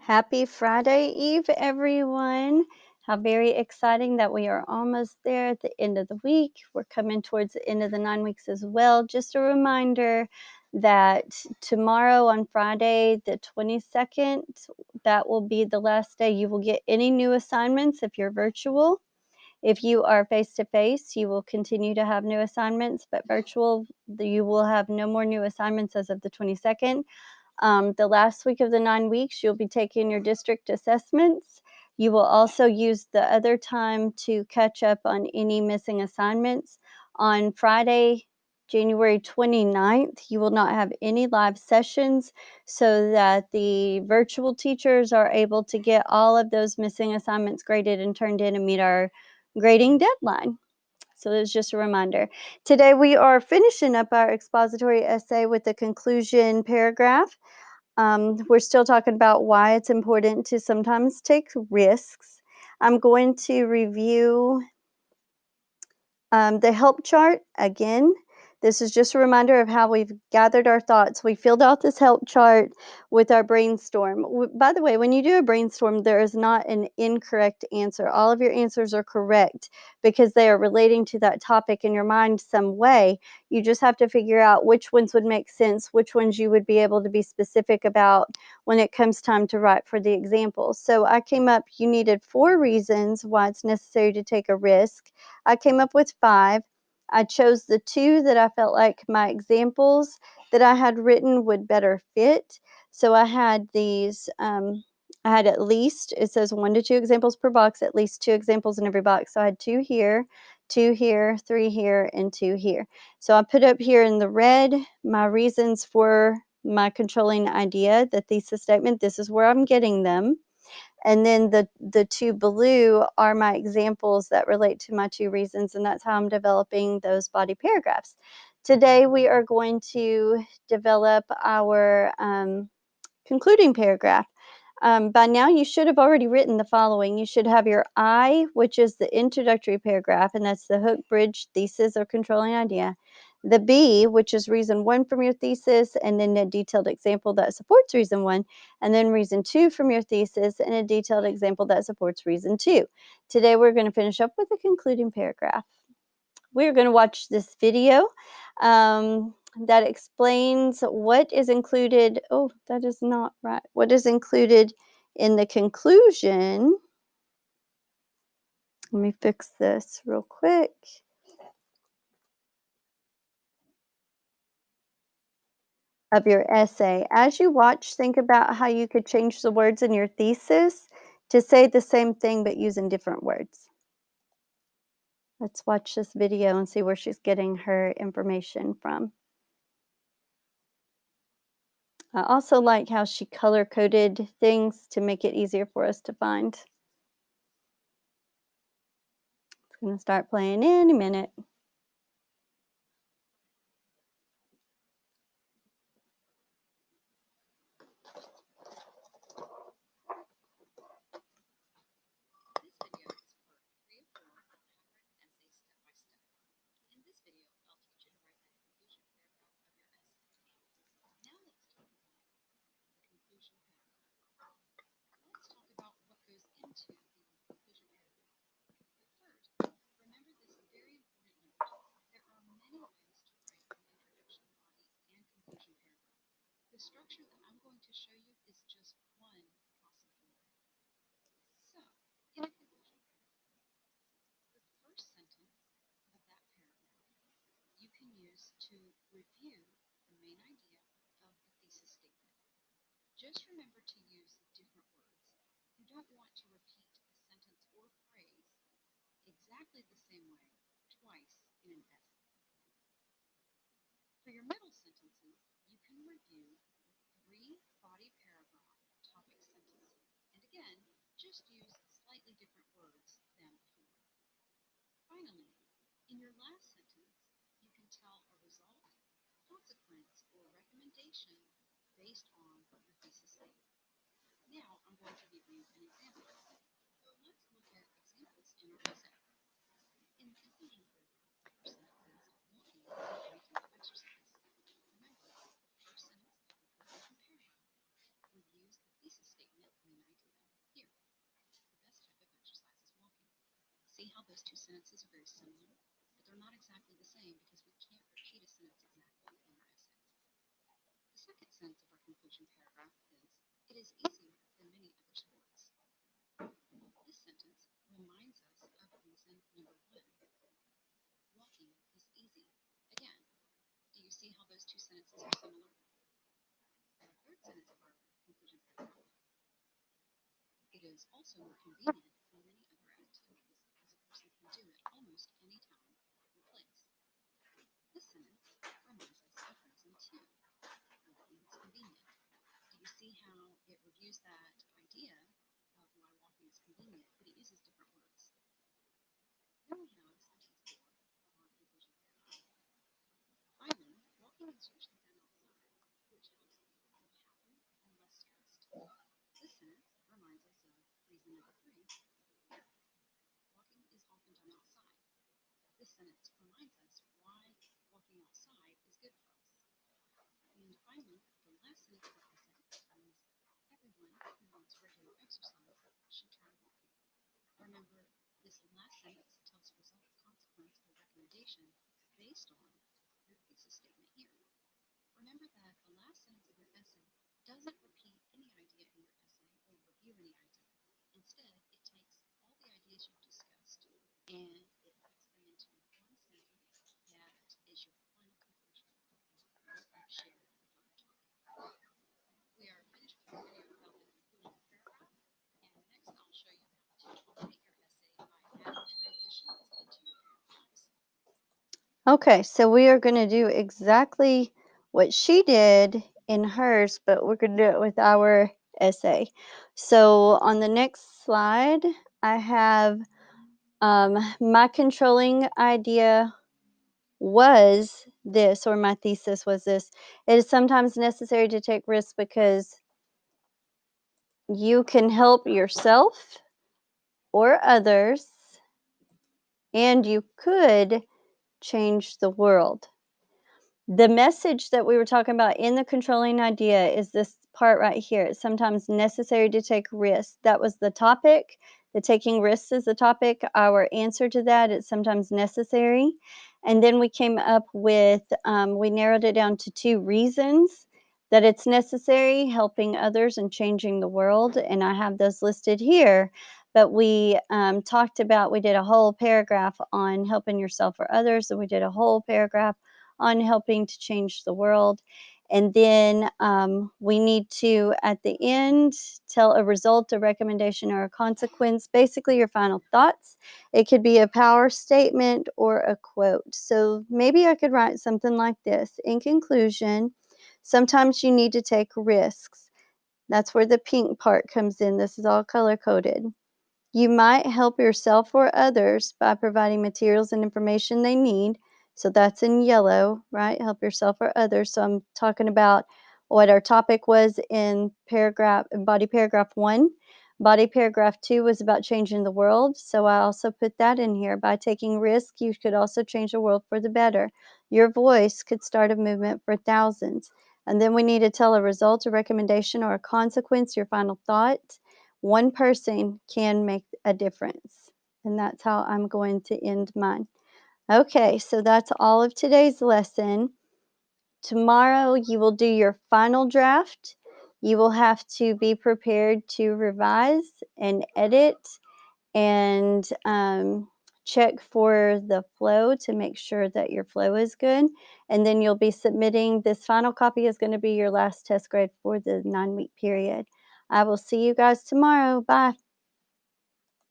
Happy Friday Eve, everyone. How very exciting that we are almost there at the end of the week. We're coming towards the end of the 9 weeks as well. Just a reminder that tomorrow on Friday, the 22nd, that will be the last day you will get any new assignments if you're virtual. If you are face-to-face, you will continue to have new assignments, but virtual, you will have no more new assignments as of the 22nd. The last week of the 9 weeks, you'll be taking your district assessments. You will also use the other time to catch up on any missing assignments. On Friday, January 29th, you will not have any live sessions so that the virtual teachers are able to get all of those missing assignments graded and turned in and meet our grading deadline. So it's just a reminder. Today we are finishing up our expository essay with the conclusion paragraph. We're still talking about why it's important to sometimes take risks. I'm going to review the help chart again. This is just a reminder of how we've gathered our thoughts. We filled out this help chart with our brainstorm. By the way, when you do a brainstorm, there is not an incorrect answer. All of your answers are correct because they are relating to that topic in your mind some way. You just have to figure out which ones would make sense, which ones you would be able to be specific about when it comes time to write for the example. So I came up, you needed 4 reasons why it's necessary to take a risk. I came up with 5. I chose the 2 that I felt like my examples that I had written would better fit. So I had these, I had at least, it says 1 to 2 examples per box, at least 2 examples in every box. So I had 2 here, 2 here, 3 here, and 2 here. So I put up here in the red my reasons for my controlling idea, the thesis statement. This is where I'm getting them. And then the 2 blue are my examples that relate to my 2 reasons, and that's how I'm developing those body paragraphs. Today we are going to develop our concluding paragraph. By now you should have already written the following. You should have your I, which is the introductory paragraph, and that's the hook, bridge, thesis, or controlling idea. The B, which is reason 1 from your thesis, and then a detailed example that supports reason 1, and then reason 2 from your thesis, and a detailed example that supports reason 2. Today we're going to finish up with a concluding paragraph. We're going to watch this video that explains what is included. Oh, that is not right. What is included in the conclusion. Let me fix this real quick. Of your essay. As you watch, think about how you could change the words in your thesis to say the same thing but using different words. Let's watch this video and see where she's getting her information from. I also like how she color-coded things to make it easier for us to find. It's going to start playing in a minute. Okay, so we are going to do exactly what she did in hers, but we're going to do it with our essay. So on the next slide, I have my controlling idea was this, or my thesis was this. It is sometimes necessary to take risks because you can help yourself or others, and you could change the world. The message that we were talking about in the controlling idea is this part right here. It's sometimes necessary to take risks. That was the topic. The taking risks is the topic. Our answer to that is sometimes necessary. And then we came up with, we narrowed it down to 2 reasons that it's necessary, helping others and changing the world. And I have those listed here. But we talked about, we did a whole paragraph on helping yourself or others. And we did a whole paragraph on helping to change the world. And then we need to, at the end, tell a result, a recommendation, or a consequence, basically your final thoughts. It could be a power statement or a quote. So maybe I could write something like this. In conclusion, sometimes you need to take risks. That's where the pink part comes in. This is all color coded. You might help yourself or others by providing materials and information they need. So that's in yellow, right? Help yourself or others. So I'm talking about what our topic was in body paragraph 1. Body paragraph 2 was about changing the world. So I also put that in here. By taking risk, you could also change the world for the better. Your voice could start a movement for thousands. And then we need to tell a result, a recommendation, or a consequence, your final thought. One person can make a difference. And that's how I'm going to end mine. Okay, so that's all of today's lesson. Tomorrow you will do your final draft. You will have to be prepared to revise and edit and check for the flow to make sure that your flow is good. And then you'll be submitting. This final copy is going to be your last test grade for the 9-week period. I will see you guys tomorrow. Bye.